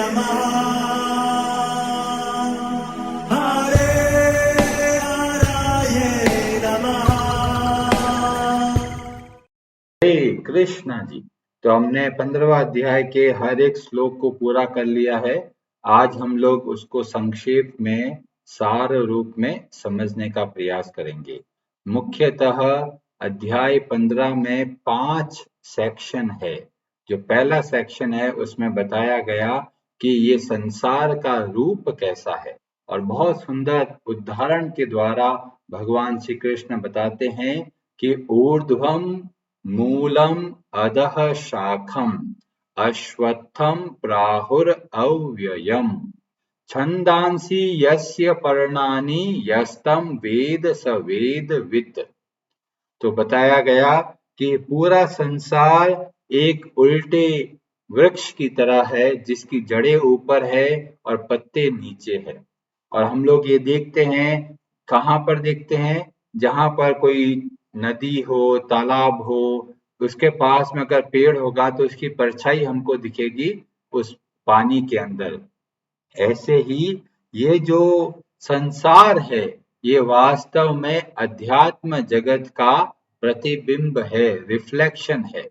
नमः हरे हराय नमः। हरे कृष्णा जी। तो हमने 15वां अध्याय के हर एक श्लोक को पूरा कर लिया है। आज हम लोग उसको संक्षेप में सार रूप में समझने का प्रयास करेंगे। मुख्यतः अध्याय 15 में 5 सेक्शन है। जो पहला सेक्शन है उसमें बताया गया कि ये संसार का रूप कैसा है और बहुत सुंदर उदाहरण के द्वारा भगवान श्री कृष्ण बताते हैं कि ऊर्ध्वम मूलम अधः शाखम अश्वत्थम प्राहुर अव्ययम छंदांसि यस्य पर्णानि यस्तम वेद स वेदवित्। तो बताया गया कि पूरा संसार एक उल्टे वृक्ष की तरह है जिसकी जड़ें ऊपर है और पत्ते नीचे है। और हम लोग ये देखते हैं, कहाँ पर देखते हैं? जहां पर कोई नदी हो, तालाब हो, उसके पास में अगर पेड़ होगा तो उसकी परछाई हमको दिखेगी उस पानी के अंदर। ऐसे ही ये जो संसार है ये वास्तव में अध्यात्म जगत का प्रतिबिंब है, रिफ्लेक्शन है।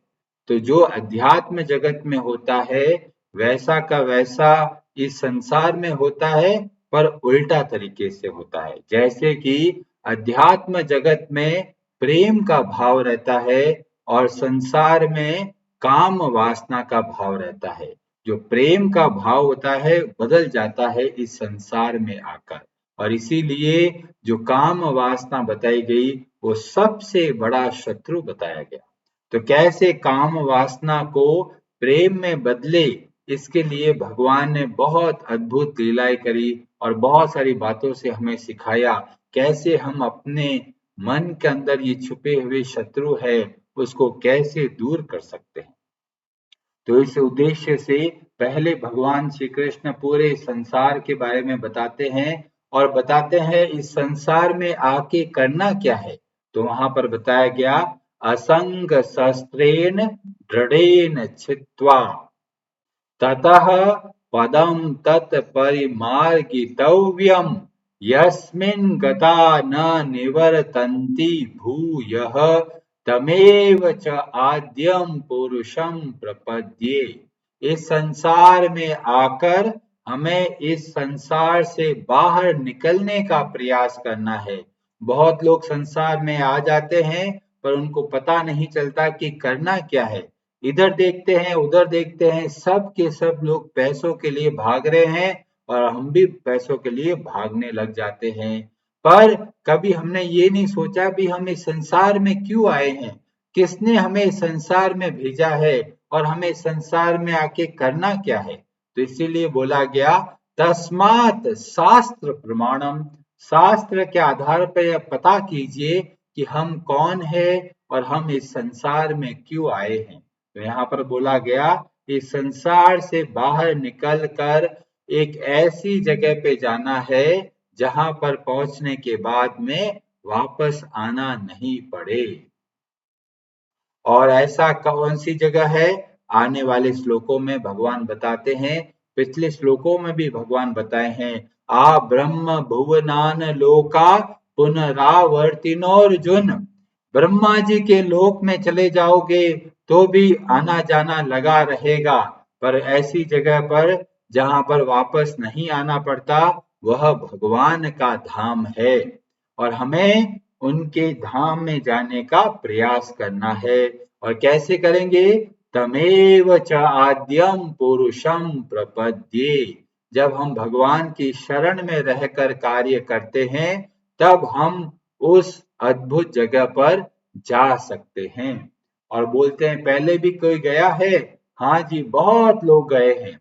तो जो अध्यात्म जगत में होता है वैसा का वैसा इस संसार में होता है, पर उल्टा तरीके से होता है। जैसे कि अध्यात्म जगत में प्रेम का भाव रहता है और संसार में काम वासना का भाव रहता है। जो प्रेम का भाव होता है बदल जाता है इस संसार में आकर, और इसीलिए जो काम वासना बताई गई वो सबसे बड़ा शत्रु बताया गया। तो कैसे काम वासना को प्रेम में बदले, इसके लिए भगवान ने बहुत अद्भुत लीलाएं करी और बहुत सारी बातों से हमें सिखाया कैसे हम अपने मन के अंदर ये छुपे हुए शत्रु है उसको कैसे दूर कर सकते हैं। तो इस उद्देश्य से पहले भगवान श्री कृष्ण पूरे संसार के बारे में बताते हैं और बताते हैं इस संसार में आके करना क्या है। तो वहां पर बताया गया असंग शस्त्रेण दृढ़ेन छित्त्वा ततः पदं तत् परिमार्गितव्यम् यस्मिन् गता न निवर्तन्ति भूयः तमेव च आद्यं पुरुषं प्रपद्ये। इस संसार में आकर हमें इस संसार से बाहर निकलने का प्रयास करना है। बहुत लोग संसार में आ जाते हैं पर उनको पता नहीं चलता कि करना क्या है। इधर देखते हैं उधर देखते हैं, सब के सब लोग पैसों के लिए भाग रहे हैं और हम भी पैसों के लिए भागने लग जाते हैं। पर कभी हमने ये नहीं सोचा भी हम इस संसार में क्यों आए हैं, किसने हमें इस संसार में भेजा है और हमें इस संसार में आके करना क्या है। तो इसीलिए बोला गया तस्मात् शास्त्र प्रमाणम, शास्त्र के आधार पर यह पता कीजिए कि हम कौन है और हम इस संसार में क्यों आए हैं। तो यहाँ पर बोला गया इस संसार से बाहर निकल कर एक ऐसी जगह पे जाना है जहां पर पहुंचने के बाद में वापस आना नहीं पड़े। और ऐसा कौन सी जगह है, आने वाले श्लोकों में भगवान बताते हैं। पिछले श्लोकों में भी भगवान बताए हैं आ ब्रह्म भुवनान लोका पुनरावर्तिनोर्जुन। ब्रह्मा जी के लोक में चले जाओगे तो भी आना जाना लगा रहेगा, पर ऐसी जगह पर जहां पर वापस नहीं आना पड़ता वह भगवान का धाम है और हमें उनके धाम में जाने का प्रयास करना है। और कैसे करेंगे? तमेव च आद्यम पुरुषम प्रपद्ये। जब हम भगवान की शरण में रहकर कार्य करते हैं तब हम उस अद्भुत जगह पर जा सकते हैं। और बोलते हैं पहले भी कोई गया है? हाँ जी, बहुत लोग गए हैं।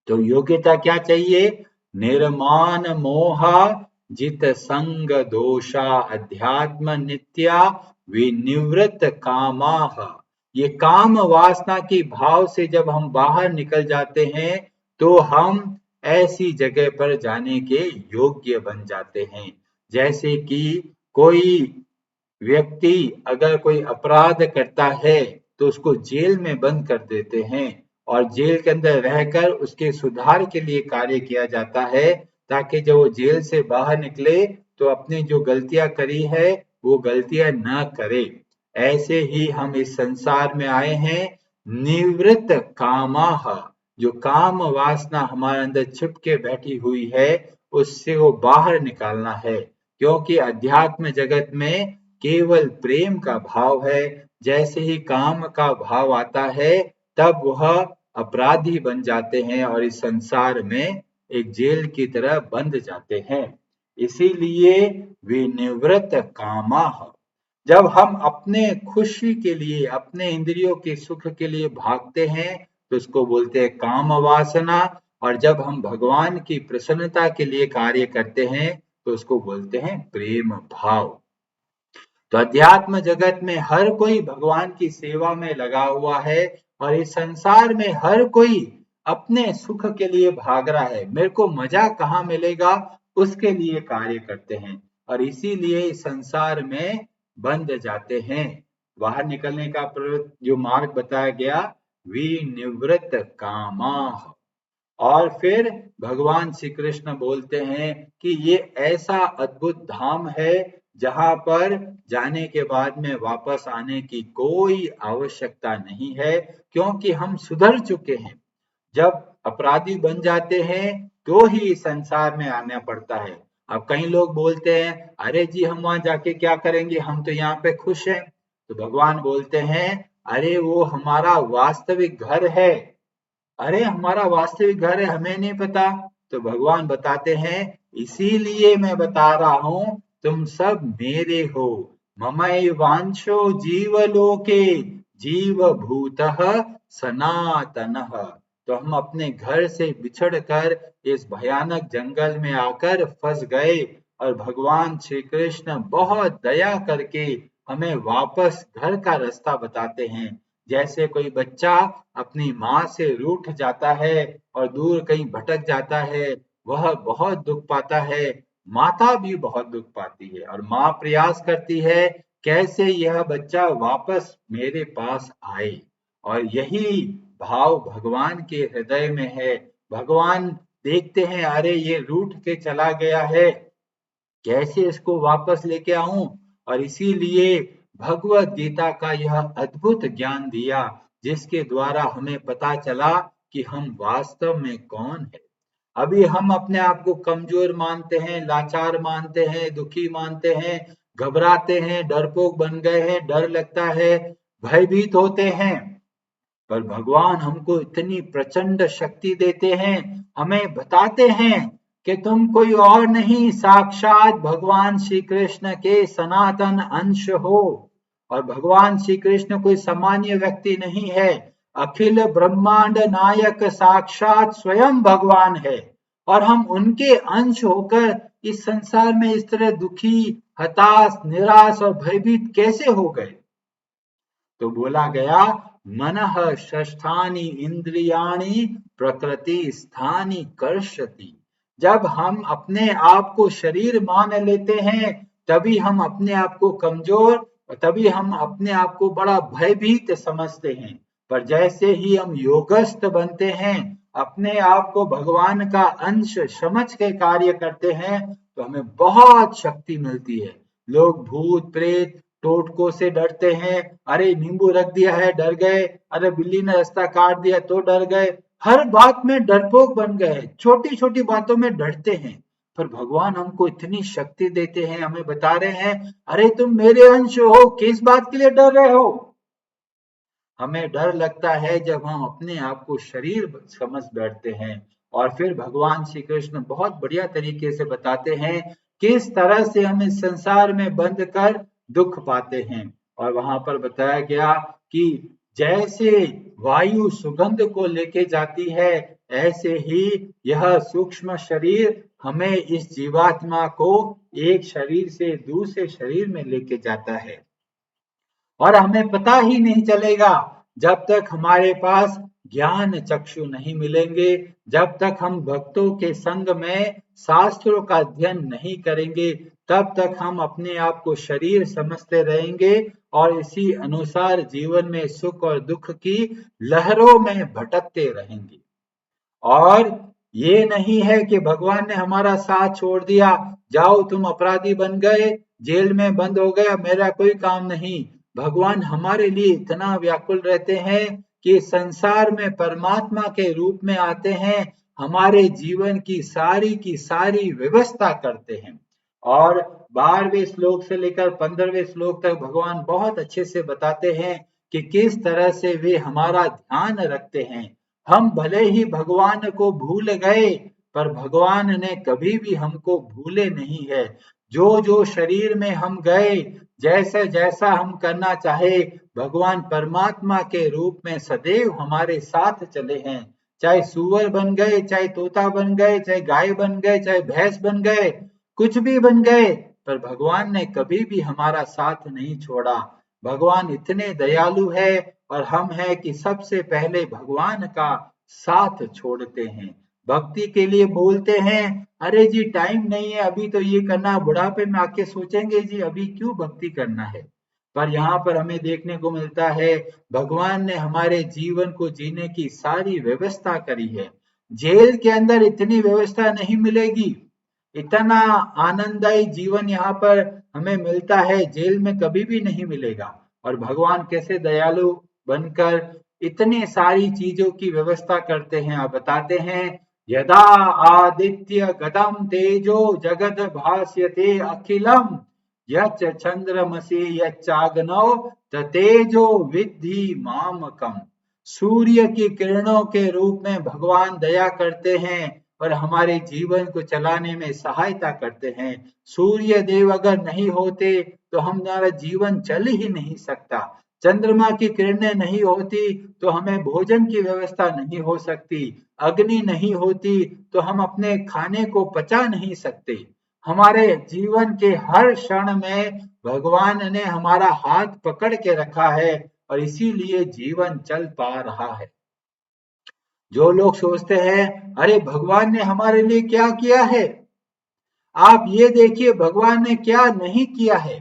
तो योग्यता क्या चाहिए? निर्माण मोहा जित संग दोषा अध्यात्म नित्या विनिवृत्त कामाह। ये काम वासना की भाव से जब हम बाहर निकल जाते हैं तो हम ऐसी जगह पर जाने के योग्य बन जाते हैं। जैसे कि कोई व्यक्ति अगर कोई अपराध करता है तो उसको जेल में बंद कर देते हैं और जेल के अंदर रहकर उसके सुधार के लिए कार्य किया जाता है, ताकि जब वो जेल से बाहर निकले तो अपनी जो गलतियां करी है वो गलतियां न करे। ऐसे ही हम इस संसार में आए हैं निवृत्त कामाह, जो काम वासना हमारे अंदर छिप के बैठी हुई है उससे वो बाहर निकालना है, क्योंकि अध्यात्म जगत में केवल प्रेम का भाव है। जैसे ही काम का भाव आता है तब वह अपराधी बन जाते हैं और इस संसार में एक जेल की तरह बंद जाते हैं। इसीलिए वे निवृत्त कामाह। जब हम अपने खुशी के लिए, अपने इंद्रियों के सुख के लिए भागते हैं तो उसको बोलते हैं काम वासना, और जब हम भगवान की प्रसन्नता के लिए कार्य करते हैं तो उसको बोलते हैं प्रेम भाव। तो अध्यात्म जगत में हर कोई भगवान की सेवा में लगा हुआ है और इस संसार में हर कोई अपने सुख के लिए भाग रहा है। मेरे को मजा कहाँ मिलेगा उसके लिए कार्य करते हैं और इसीलिए इस संसार में बंध जाते हैं। बाहर निकलने का जो मार्ग बताया गया, विनिवृत्त कामाः। और फिर भगवान श्री कृष्ण बोलते हैं कि ये ऐसा अद्भुत धाम है जहां पर जाने के बाद में वापस आने की कोई आवश्यकता नहीं है, क्योंकि हम सुधर चुके हैं। जब अपराधी बन जाते हैं तो ही संसार में आना पड़ता है। अब कई लोग बोलते हैं अरे जी हम वहां जाके क्या करेंगे, हम तो यहाँ पे खुश हैं। तो भगवान बोलते हैं अरे वो हमारा वास्तविक घर है, अरे हमारा वास्तविक घर है, हमें नहीं पता। तो भगवान बताते हैं इसीलिए मैं बता रहा हूं तुम सब मेरे हो। ममैवांशो जीवलोके जीव भूतः सनातनः। तो हम अपने घर से बिछड़कर इस भयानक जंगल में आकर फंस गए और भगवान श्री कृष्ण बहुत दया करके हमें वापस घर का रास्ता बताते हैं। जैसे कोई बच्चा अपनी माँ से रूठ जाता है और दूर कहीं भटक जाता है, वह बहुत दुख पाता है, माता भी बहुत दुख पाती है और माँ प्रयास करती है कैसे यह बच्चा वापस मेरे पास आए। और यही भाव भगवान के हृदय में है। भगवान देखते हैं अरे ये रूठ के चला गया है, कैसे इसको वापस लेके आऊं, और इसीलिए भगवत गीता का यह अद्भुत ज्ञान दिया जिसके द्वारा हमें पता चला कि हम वास्तव में कौन है। अभी हम अपने आप को कमजोर मानते हैं, लाचार मानते हैं, दुखी मानते हैं, घबराते हैं, डरपोक बन गए हैं, डर लगता है, भयभीत होते हैं। पर भगवान हमको इतनी प्रचंड शक्ति देते हैं, हमें बताते हैं कि तुम कोई और नहीं, साक्षात भगवान श्री कृष्ण के सनातन अंश हो। और भगवान श्री कृष्ण कोई सामान्य व्यक्ति नहीं है, अखिल ब्रह्मांड नायक साक्षात स्वयं भगवान है। और हम उनके अंश होकर इस संसार में इस तरह दुखी, हताश, निराश और भयभीत कैसे हो गए। तो बोला गया मनः षष्ठानि इंद्रियाणि प्रकृति स्थानि कर्षति। जब हम अपने आप को शरीर मान लेते हैं तभी हम अपने आप को कमजोर, तभी हम अपने आप को बड़ा भयभीत समझते हैं। पर जैसे ही हम योगस्थ बनते हैं, अपने आप को भगवान का अंश समझ के कार्य करते हैं तो हमें बहुत शक्ति मिलती है। लोग भूत प्रेत टोटकों से डरते हैं, अरे नींबू रख दिया है डर गए, अरे बिल्ली ने रास्ता काट दिया तो डर गए, हर बात में डरपोक बन गए, छोटी छोटी बातों में डरते हैं। पर भगवान हमको इतनी शक्ति देते हैं, हमें बता रहे हैं अरे तुम मेरे अंश हो, किस बात के लिए डर रहे हो। हमें डर लगता है जब हम अपने आप को शरीर समझ बैठते हैं। और फिर भगवान श्री कृष्ण बहुत बढ़िया तरीके से बताते हैं किस तरह से हम इस संसार में बंध कर दुख पाते हैं। और वहां पर बताया गया कि जैसे वायु सुगंध को लेके जाती है, ऐसे ही यह सूक्ष्म शरीर हमें इस जीवात्मा को एक शरीर से दूसरे शरीर में लेके जाता है। और हमें पता ही नहीं चलेगा जब तक हमारे पास ज्ञान चक्षु नहीं मिलेंगे, जब तक हम भक्तों के संग में शास्त्रों का अध्ययन नहीं करेंगे, तब तक हम अपने आप को शरीर समझते रहेंगे और इसी अनुसार जीवन में सुख और दुख की लहरों में भटकते रहेंगे। और ये नहीं है कि भगवान ने हमारा साथ छोड़ दिया, जाओ तुम अपराधी बन गए, जेल में बंद हो गया, मेरा कोई काम नहीं। भगवान हमारे लिए इतना व्याकुल रहते हैं कि संसार में परमात्मा के रूप में आते हैं, हमारे जीवन की सारी व्यवस्था करते हैं। और 12वें श्लोक से लेकर 15वें श्लोक तक भगवान बहुत अच्छे से बताते हैं कि किस तरह से वे हमारा ध्यान रखते हैं। हम भले ही भगवान को भूल गए, पर भगवान ने कभी भी हमको भूले नहीं है। जो जो शरीर में हम गए, जैसे जैसा हम करना चाहे, भगवान परमात्मा के रूप में सदैव हमारे साथ चले हैं। चाहे सूअर बन गए, चाहे तोता बन गए, चाहे गाय बन गए, चाहे भैंस बन गए, कुछ भी बन गए, पर भगवान ने कभी भी हमारा साथ नहीं छोड़ा। भगवान इतने दयालु है और हम है कि सबसे पहले भगवान का साथ छोड़ते हैं। भक्ति के लिए बोलते हैं, अरे जी टाइम नहीं है, अभी तो ये करना, बुढ़ापे में आके सोचेंगे जी अभी क्यों भक्ति करना है। पर यहाँ पर हमें देखने को मिलता है भगवान ने हमारे जीवन को जीने की सारी व्यवस्था करी है। जेल के अंदर इतनी व्यवस्था नहीं मिलेगी, इतना आनंददायी जीवन यहाँ पर हमें मिलता है, जेल में कभी भी नहीं मिलेगा। और भगवान कैसे दयालु बनकर इतनी सारी चीजों की व्यवस्था करते हैं। आप बताते हैं, यदा आदित्य गतम तेजो जगत भास्यते अखिलम यच्च चंद्रमसि यच्चाग्नौ ततेजो विद्धि मामकम। सूर्य की किरणों के रूप में भगवान दया करते हैं और हमारे जीवन को चलाने में सहायता करते हैं। सूर्य देव अगर नहीं होते तो हमारा जीवन चल ही नहीं सकता। चंद्रमा की किरणें नहीं होती तो हमें भोजन की व्यवस्था नहीं हो सकती। अग्नि नहीं होती तो हम अपने खाने को पचा नहीं सकते। हमारे जीवन के हर क्षण में भगवान ने हमारा हाथ पकड़ के रखा है और इसीलिए जीवन चल पा रहा है। जो लोग सोचते हैं, अरे भगवान ने हमारे लिए क्या किया है, आप ये देखिए भगवान ने क्या नहीं किया है।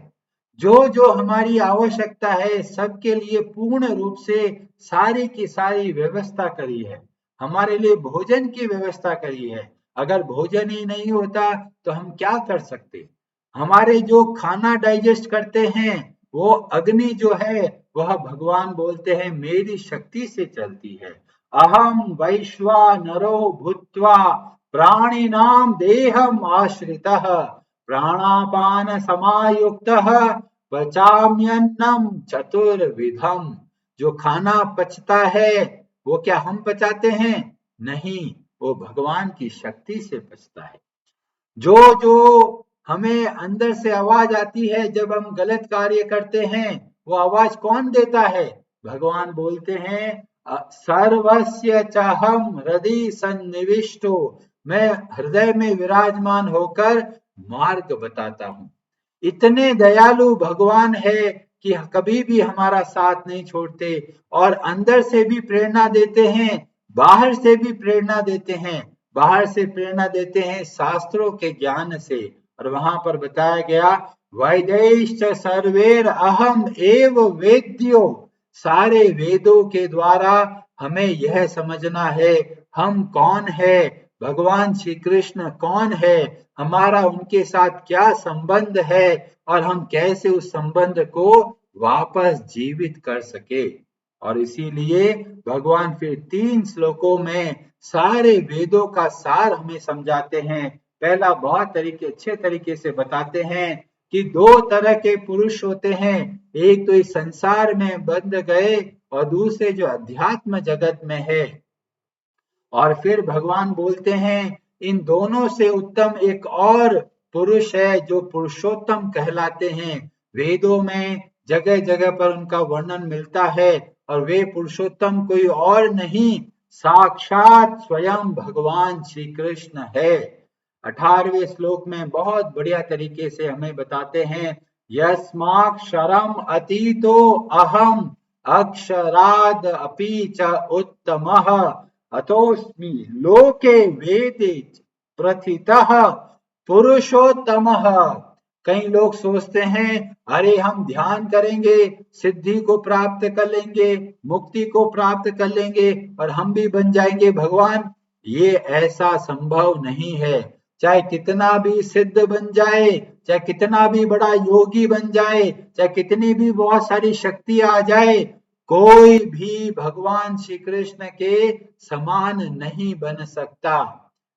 जो जो हमारी आवश्यकता है सबके लिए पूर्ण रूप से सारी की सारी व्यवस्था करी है। हमारे लिए भोजन की व्यवस्था करी है। अगर भोजन ही नहीं होता तो हम क्या कर सकते। हमारे जो खाना डाइजेस्ट करते हैं वो अग्नि जो है वह भगवान बोलते हैं मेरी शक्ति से चलती है। अहम वैश्वानरो भूत्वा प्राणिनाम देहम आश्रितः प्राणापान समायुक्तः पचाम्यन्नम चतुर्विधम। जो खाना पचता है वो क्या हम पचाते हैं? नहीं, वो भगवान की शक्ति से पचता है। जो जो हमें अंदर से आवाज आती है जब हम गलत कार्य करते हैं, वो आवाज कौन देता है? भगवान बोलते हैं सर्वस्य चाहम हृदय सन्निविष्टो, मैं हृदय में विराजमान होकर मार्ग बताता हूँ। इतने दयालु भगवान है कि कभी भी हमारा साथ नहीं छोड़ते और अंदर से भी प्रेरणा देते हैं, बाहर से भी प्रेरणा देते हैं। बाहर से प्रेरणा देते हैं शास्त्रों के ज्ञान से, और वहां पर बताया गया वैदैश्च सर्वेर अहम एव वेद्यो, सारे वेदों के द्वारा हमें यह समझना है हम कौन है, भगवान श्री कृष्ण कौन है, हमारा उनके साथ क्या संबंध है और हम कैसे उस संबंध को वापस जीवित कर सके। और इसीलिए भगवान फिर 3 श्लोकों में सारे वेदों का सार हमें समझाते हैं। पहला बहुत अच्छे तरीके से बताते हैं कि 2 तरह के पुरुष होते हैं, एक तो इस संसार में बंध गए और दूसरे जो अध्यात्म जगत में है। और फिर भगवान बोलते हैं इन दोनों से उत्तम एक और पुरुष है जो पुरुषोत्तम कहलाते हैं। वेदों में जगह जगह पर उनका वर्णन मिलता है और वे पुरुषोत्तम कोई और नहीं, साक्षात स्वयं भगवान श्री कृष्ण है। 18वें श्लोक में बहुत बढ़िया तरीके से हमें बताते हैं यस्माक्षरम अतीतो अहम अक्षराद अपि च उत्तमः अतोस्मि लोके वेदे प्रथितः पुरुषोत्तमः कई लोग सोचते हैं अरे हम ध्यान करेंगे, सिद्धि को प्राप्त कर लेंगे, मुक्ति को प्राप्त कर लेंगे और हम भी बन जाएंगे भगवान। ये ऐसा संभव नहीं है। चाहे कितना भी सिद्ध बन जाए, चाहे कितना भी बड़ा योगी बन जाए, चाहे कितनी भी बहुत सारी शक्ति आ जाए, कोई भी भगवान श्री कृष्ण के समान नहीं बन सकता।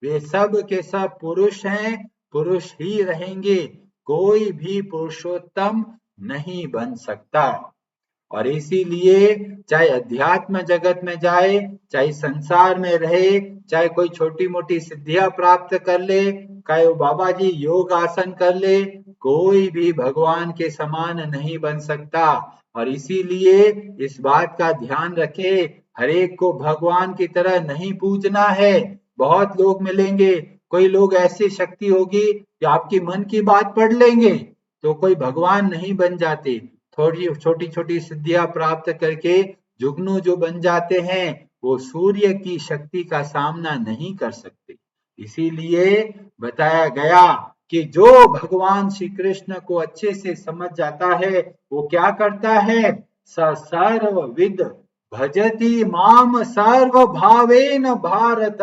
वे सब के सब पुरुष हैं, पुरुष ही रहेंगे, कोई भी पुरुषोत्तम नहीं बन सकता। और इसीलिए चाहे अध्यात्म जगत में जाए, चाहे संसार में रहे, चाहे कोई छोटी मोटी सिद्धियां प्राप्त कर ले, चाहे वो बाबा जी योग आसन कर ले, कोई भी भगवान के समान नहीं बन सकता। और इसीलिए इस बात का ध्यान रखे, हरेक को भगवान की तरह नहीं पूजना है। बहुत लोग मिलेंगे, कोई लोग ऐसी शक्ति होगी कि आपकी मन की बात पढ़ लेंगे, तो कोई भगवान नहीं बन जाते। थोड़ी छोटी छोटी सिद्धियां प्राप्त करके जुगनू जो बन जाते हैं, वो सूर्य की शक्ति का सामना नहीं कर सकते। इसीलिए बताया गया कि जो भगवान श्री कृष्ण को अच्छे से समझ जाता है, वो क्या करता है, स सर्वविद भजति माम सर्व भावेन भारत।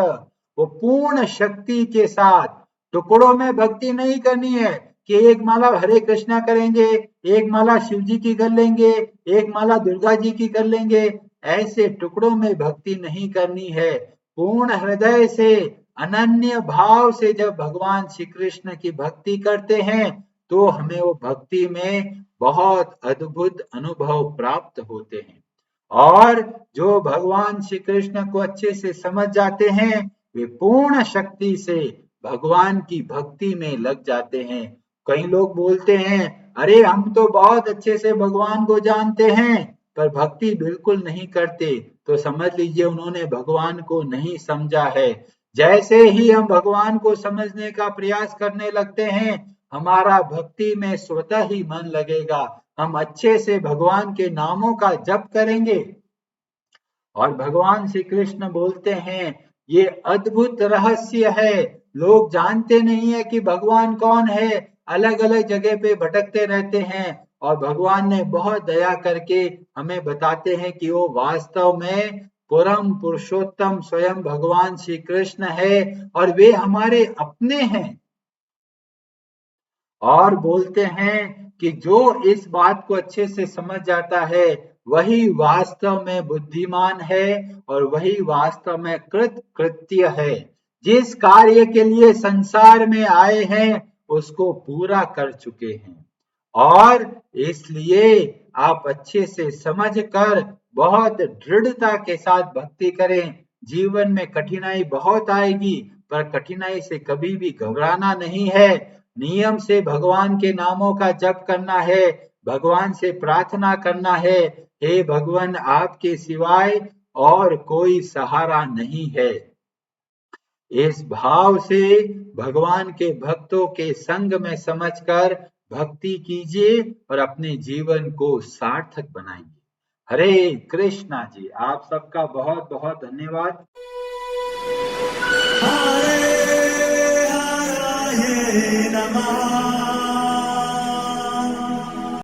वो पूर्ण शक्ति के साथ, टुकड़ों में भक्ति नहीं करनी है कि एक माला हरे कृष्णा करेंगे, एक माला शिव जी की कर लेंगे, एक माला दुर्गा जी की कर लेंगे, ऐसे टुकड़ों में भक्ति नहीं करनी है। पूर्ण हृदय से, अनन्य भाव से जब भगवान श्री कृष्ण की भक्ति करते हैं, तो हमें वो भक्ति में बहुत अद्भुत अनुभव प्राप्त होते हैं। और जो भगवान श्री कृष्ण को अच्छे से समझ जाते हैं, वे पूर्ण शक्ति से भगवान की भक्ति में लग जाते हैं। कई लोग बोलते हैं अरे हम तो बहुत अच्छे से भगवान को जानते हैं, पर भक्ति बिल्कुल नहीं करते, तो समझ लीजिए उन्होंने भगवान को नहीं समझा है। जैसे ही हम भगवान को समझने का प्रयास करने लगते हैं, हमारा भक्ति में स्वतः ही मन लगेगा, हम अच्छे से भगवान के नामों का जप करेंगे। और भगवान श्री कृष्ण बोलते हैं ये अद्भुत रहस्य है, लोग जानते नहीं है कि भगवान कौन है, अलग अलग जगह पे भटकते रहते हैं, और भगवान ने बहुत दया करके हमें बताते हैं कि वो वास्तव में परम पुरुषोत्तम स्वयं भगवान श्री कृष्ण है और वे हमारे अपने हैं। और बोलते हैं कि जो इस बात को अच्छे से समझ जाता है, वही वास्तव में बुद्धिमान है और वही वास्तव में कृत्य है। जिस कार्य के लिए संसार में आए हैं, उसको पूरा कर चुके हैं। और इसलिए आप अच्छे से समझकर बहुत दृढ़ता के साथ भक्ति करें। जीवन में कठिनाई बहुत आएगी, पर कठिनाई से कभी भी घबराना नहीं है। नियम से भगवान के नामों का जप करना है, भगवान से प्रार्थना करना है, हे भगवान आपके सिवाय और कोई सहारा नहीं है। इस भाव से भगवान के भक्तों के संग में समझकर भक्ति कीजिए और अपने जीवन को सार्थक बनाइए। हरे कृष्णा जी, आप सबका बहुत बहुत धन्यवाद। हरे हरे नमः।